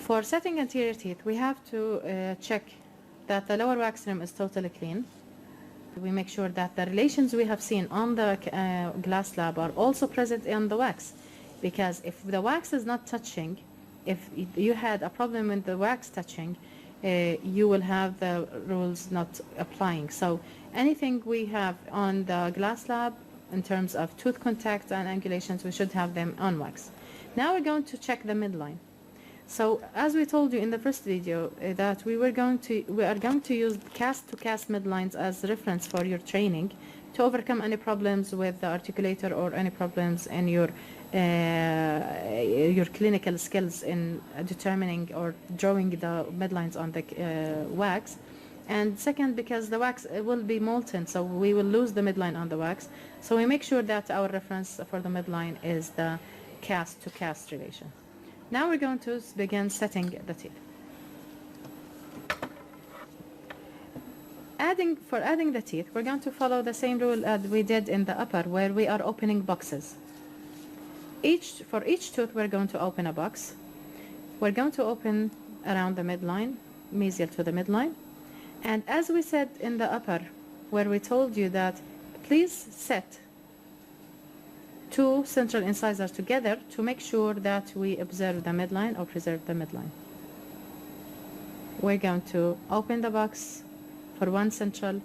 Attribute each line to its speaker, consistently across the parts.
Speaker 1: For setting anterior teeth, we have to check that the lower wax rim is totally clean. We make sure that the relations we have seen on the glass slab are also present in the wax, because if the wax is not touching, if you had a problem with the wax touching, you will have the rules not applying. So anything we have on the glass slab in terms of tooth contact and angulations, we should have them on wax. Now we're going to check the midline. So as we told you in the first video, that we are going to use cast to cast midlines as reference for your training to overcome any problems with the articulator or any problems in your clinical skills in determining or drawing the midlines on the wax. And second, because the wax will be molten, so we will lose the midline on the wax. So we make sure that our reference for the midline is the cast to cast relation. Now we're going to begin setting the teeth. For adding the teeth, we're going to follow the same rule as we did in the upper, where we are opening boxes. For each tooth, we're going to open a box. We're going to open around the midline, mesial to the midline. And as we said in the upper, where we told you that please set two central incisors together to make sure that we observe the midline or preserve the midline. We're going to open the box for one central,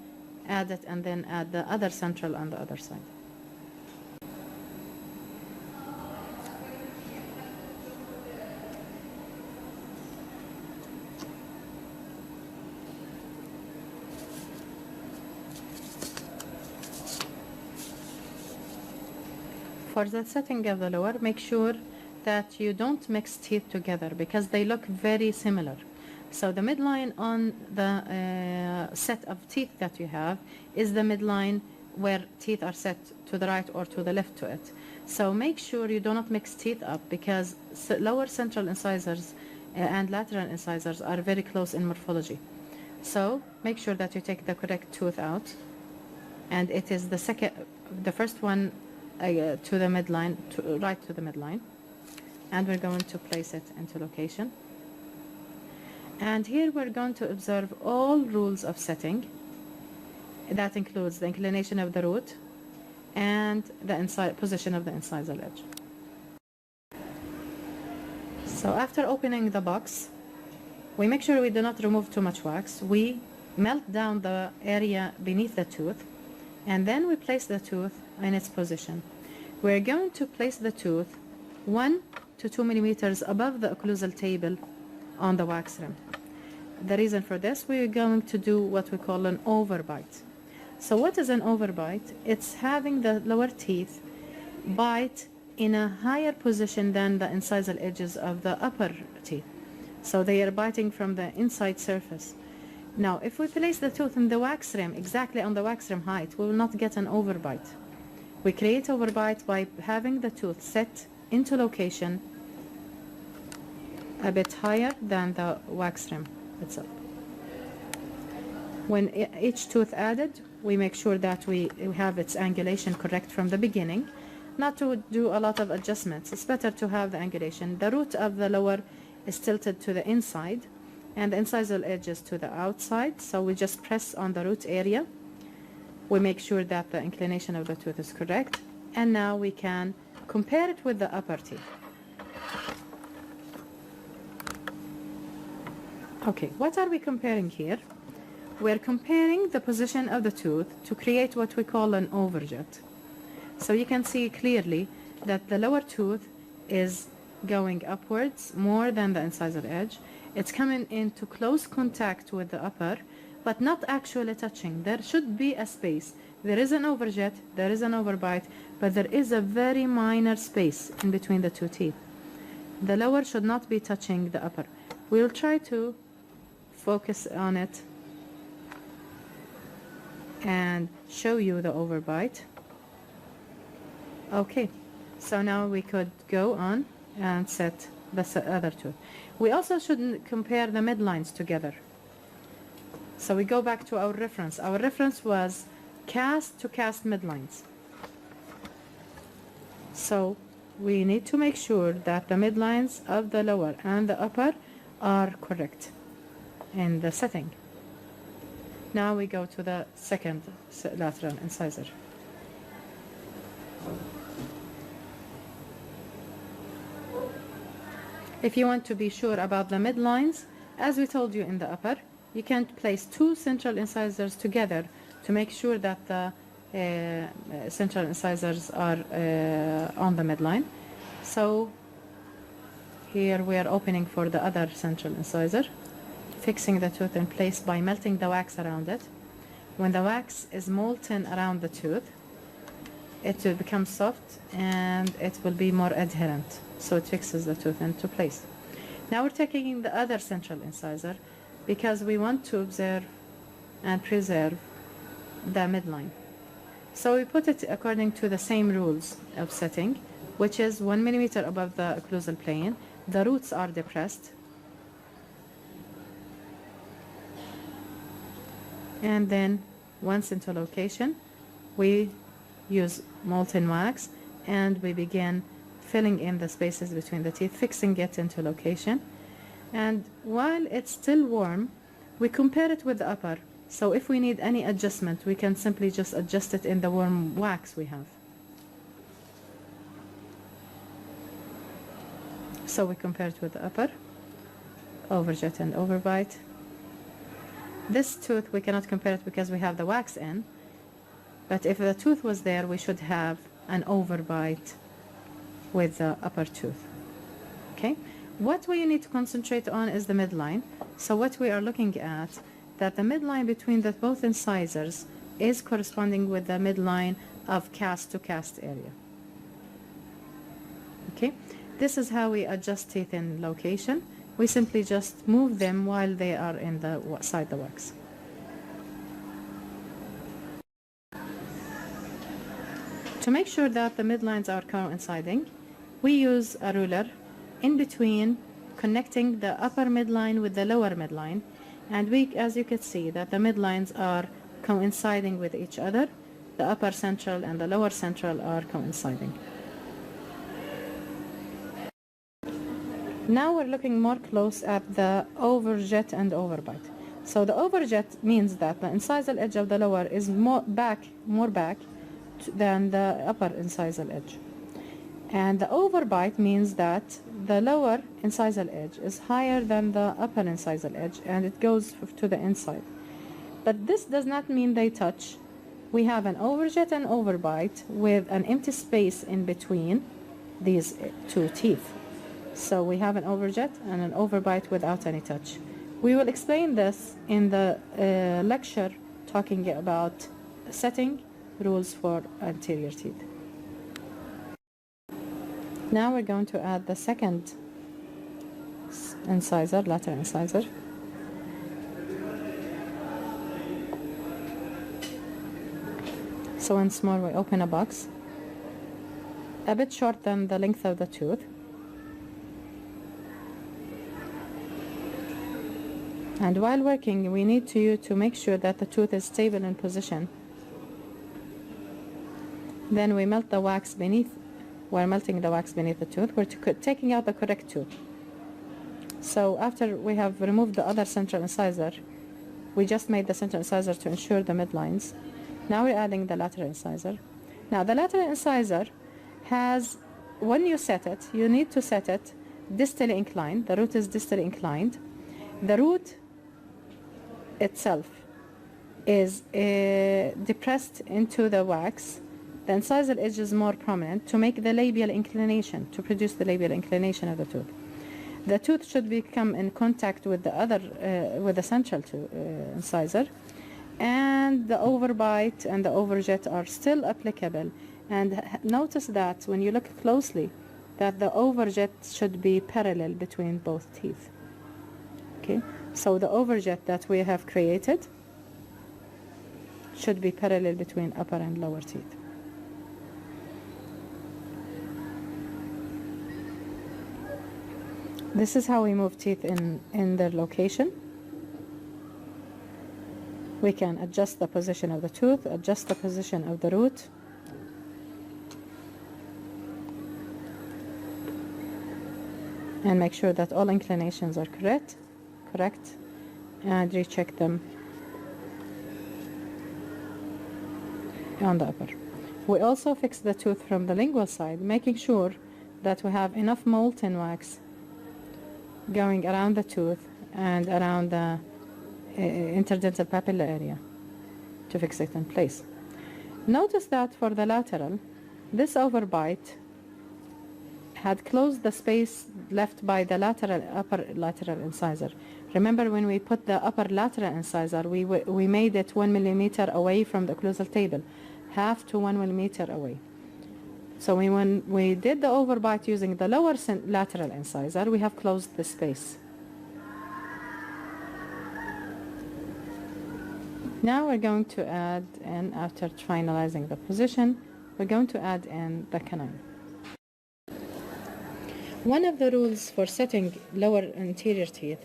Speaker 1: add it, and then add the other central on the other side. For the setting of the lower, make sure that you don't mix teeth together because they look very similar. So the midline on the set of teeth that you have is the midline where teeth are set to the right or to the left to it. So make sure you do not mix teeth up, because lower central incisors and lateral incisors are very close in morphology. So make sure that you take the correct tooth out, and it is the first one to the midline, right to the midline, and we're going to place it into location. And here we're going to observe all rules of setting. That includes the inclination of the root and the position of the incisal edge. So after opening the box, we make sure we do not remove too much wax. We melt down the area beneath the tooth, and then we place the tooth in its position. We're going to place the tooth 1 to 2 millimeters above the occlusal table on the wax rim. The reason for this, we're going to do what we call an overbite. So what is an overbite? It's having the lower teeth bite in a higher position than the incisal edges of the upper teeth. So they are biting from the inside surface. Now, if we place the tooth in the wax rim, exactly on the wax rim height, we will not get an overbite. We create overbite by having the tooth set into location a bit higher than the wax rim itself. When each tooth added, we make sure that we have its angulation correct from the beginning, not to do a lot of adjustments. It's better to have the angulation. The root of the lower is tilted to the inside, and the incisal edges to the outside, so we just press on the root area. We make sure that the inclination of the tooth is correct, and now we can compare it with the upper teeth. Okay, what are we comparing here? We're comparing the position of the tooth to create what we call an overjet. So you can see clearly that the lower tooth is going upwards more than the incisal edge. It's coming into close contact with the upper, but not actually touching. There should be a space. There is an overjet, there is an overbite, but there is a very minor space in between the two teeth. The lower should not be touching the upper. We'll try to focus on it and show you the overbite. Okay, so now we could go on and set the other tooth. We also shouldn't compare the midlines together. So we go back to our reference. Our reference was cast to cast midlines. So we need to make sure that the midlines of the lower and the upper are correct in the setting. Now we go to the second lateral incisor. If you want to be sure about the midlines, as we told you in the upper, you can place two central incisors together to make sure that the central incisors are on the midline. So here we are opening for the other central incisor, fixing the tooth in place by melting the wax around it. When the wax is molten around the tooth, it will become soft and it will be more adherent, so it fixes the tooth into place. Now we're taking the other central incisor because we want to observe and preserve the midline. So we put it according to the same rules of setting, which is 1 millimeter above the occlusal plane. The roots are depressed, and then once into location, we use molten wax and we begin filling in the spaces between the teeth, fixing it into location. And while it's still warm, we compare it with the upper. So if we need any adjustment, we can simply just adjust it in the warm wax we have. So we compare it with the upper, overjet and overbite. This tooth, we cannot compare it because we have the wax in, but if the tooth was there, we should have an overbite with the upper tooth. Okay? What we need to concentrate on is the midline. So what we are looking at, that the midline between the both incisors is corresponding with the midline of cast to cast area. Okay? This is how we adjust teeth in location. We simply just move them while they are in the side the wax. To make sure that the midlines are coinciding, we use a ruler in between, connecting the upper midline with the lower midline, and we, as you can see, that the midlines are coinciding with each other. The upper central and the lower central are coinciding. Now we're looking more close at the overjet and overbite. So the overjet means that the incisal edge of the lower is more back than the upper incisal edge. And the overbite means that the lower incisal edge is higher than the upper incisal edge and it goes to the inside. But this does not mean they touch. We have an overjet and overbite with an empty space in between these two teeth. So we have an overjet and an overbite without any touch. We will explain this in the lecture talking about setting rules for anterior teeth. Now we're going to add the second incisor, lateral incisor. So once more we open a box, a bit short than the length of the tooth. And while working, we need to make sure that the tooth is stable in position. Then we melt the wax beneath. We're melting the wax beneath the tooth. We're taking out the correct tooth. So after we have removed the other central incisor, we just made the central incisor to ensure the midlines. Now we're adding the lateral incisor. Now the lateral incisor has, when you set it, you need to set it distally inclined. The root is distally inclined. The root itself is depressed into the wax. The incisal edge is more prominent to make the labial inclination, to produce the labial inclination of the tooth. The tooth should become in contact with the other, with the central incisor, and the overbite and the overjet are still applicable. And notice that when you look closely, that the overjet should be parallel between both teeth. Okay, so the overjet that we have created should be parallel between upper and lower teeth. This is how we move teeth in their location. We can adjust the position of the tooth, adjust the position of the root. and make sure that all inclinations are correct, and recheck them on the upper. We also fix the tooth from the lingual side, making sure that we have enough molten wax going around the tooth and around the interdental papilla area to fix it in place. Notice that for the lateral, this overbite had closed the space left by the upper lateral incisor. Remember when we put the upper lateral incisor, we made it 1 millimeter away from the occlusal table, half to 1 millimeter away. So when we did the overbite using the lower lateral incisor, we have closed the space. Now we're going to add in, after finalizing the position, we're going to add in the canine. One of the rules for setting lower anterior teeth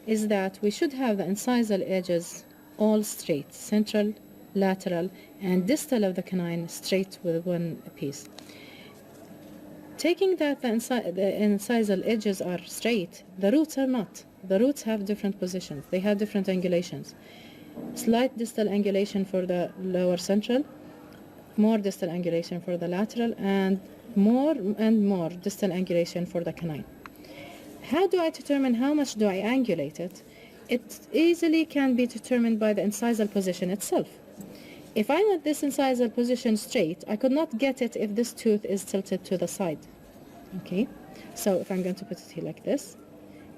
Speaker 1: is that we should have the incisal edges all straight, central, lateral, and distal of the canine straight with one piece. Taking that the incisal edges are straight, the roots are not. The roots have different positions. They have different angulations. Slight distal angulation for the lower central, more distal angulation for the lateral, and more distal angulation for the canine. How do I determine how much do I angulate it? It easily can be determined by the incisal position itself. If I want this incisal position straight, I could not get it if this tooth is tilted to the side. Okay, so if I'm going to put it here like this,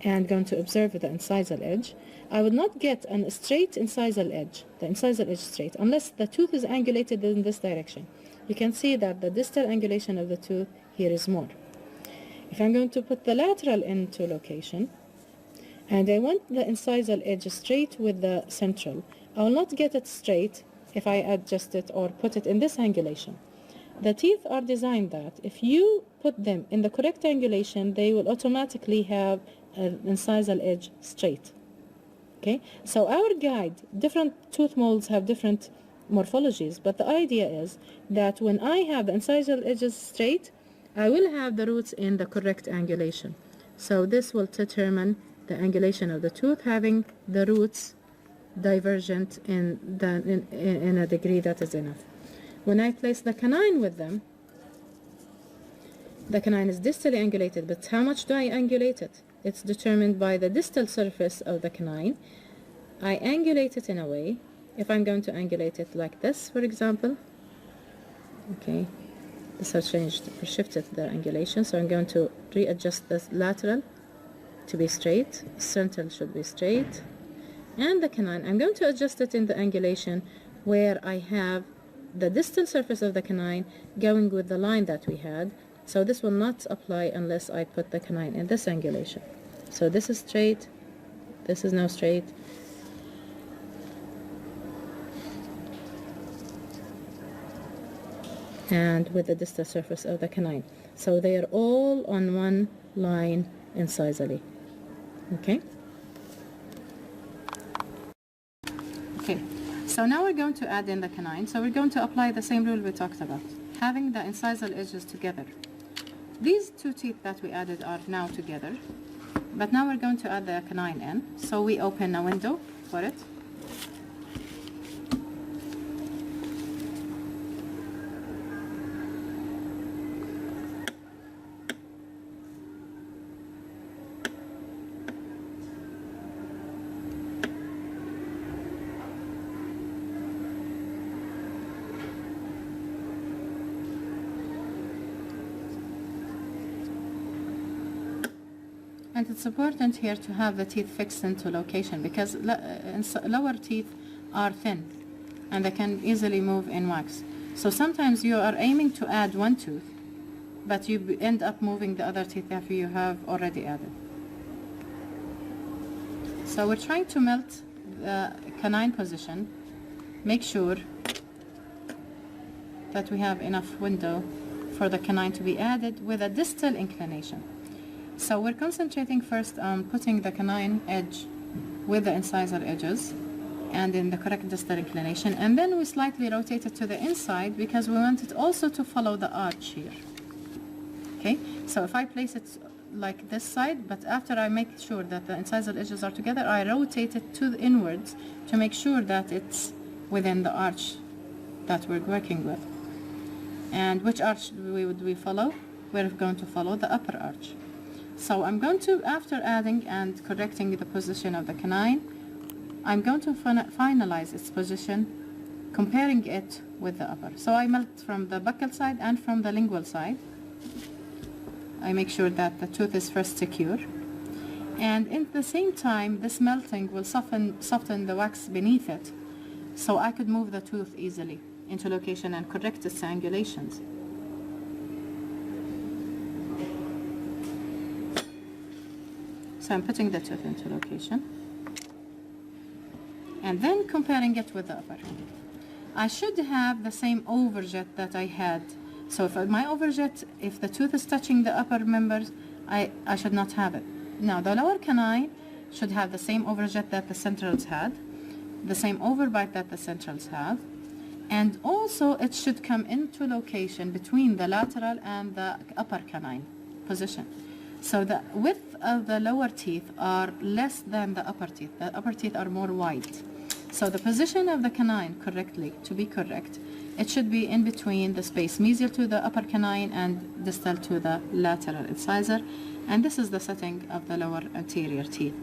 Speaker 1: and going to observe the incisal edge, I would not get a straight incisal edge, the incisal edge straight, unless the tooth is angulated in this direction. You can see that the distal angulation of the tooth here is more. If I'm going to put the lateral into location, and I want the incisal edge straight with the central, I will not get it straight if I adjust it or put it in this angulation. The teeth are designed that if you put them in the correct angulation, they will automatically have an incisal edge straight. Okay, so our guide, different tooth molds have different morphologies, but the idea is that when I have the incisal edges straight, I will have the roots in the correct angulation. So this will determine the angulation of the tooth, having the roots divergent in a degree that is enough. When I place the canine with them, the canine is distally angulated, but how much do I angulate it? It's determined by the distal surface of the canine. I angulate it in a way. If I'm going to angulate it like this, for example, okay, this has changed or shifted the angulation, so I'm going to readjust the lateral to be straight, central should be straight, and the canine, I'm going to adjust it in the angulation where I have the distal surface of the canine going with the line that we had. So this will not apply unless I put the canine in this angulation. So this is straight, this is now straight. And with the distal surface of the canine. So they are all on one line incisally. Okay? Okay, so now we're going to add in the canine. So we're going to apply the same rule we talked about, having the incisal edges together. These two teeth that we added are now together, but now we're going to add the canine in. So we open a window for it. And it's important here to have the teeth fixed into location because lower teeth are thin and they can easily move in wax. So sometimes you are aiming to add one tooth, but you end up moving the other teeth after you have already added. So we're trying to melt the canine position. Make sure that we have enough window for the canine to be added with a distal inclination. So we're concentrating first on putting the canine edge with the incisor edges and in the correct distal inclination, and then we slightly rotate it to the inside because we want it also to follow the arch here. Okay, so if I place it like this side, but after I make sure that the incisal edges are together, I rotate it to the inwards to make sure that it's within the arch that we're working with. And which arch would we follow? We're going to follow the upper arch. So I'm going to, after adding and correcting the position of the canine, I'm going to finalize its position, comparing it with the upper. So I melt from the buccal side and from the lingual side. I make sure that the tooth is first secure. And at the same time, this melting will soften the wax beneath it, so I could move the tooth easily into location and correct its angulations. So I'm putting the tooth into location and then comparing it with the upper. I should have the same overjet that I had. So if my overjet, if the tooth is touching the upper members, I should not have it. Now the lower canine should have the same overjet that the centrals had, the same overbite that the centrals have, and also it should come into location between the lateral and the upper canine position. So the width of the lower teeth are less than the upper teeth. The upper teeth are more wide. So the position of the canine correctly, to be correct, it should be in between the space mesial to the upper canine and distal to the lateral incisor. And this is the setting of the lower anterior teeth.